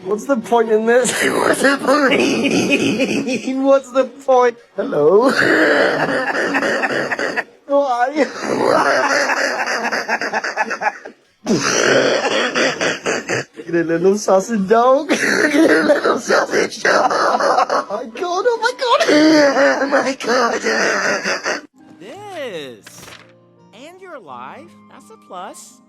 What's the point in this? What's the point? What's the point? Hello? Why? Get a little sausage dog. Get a little sausage dog. Oh my god, oh my god. Oh my god. This. And you're alive. That's a plus.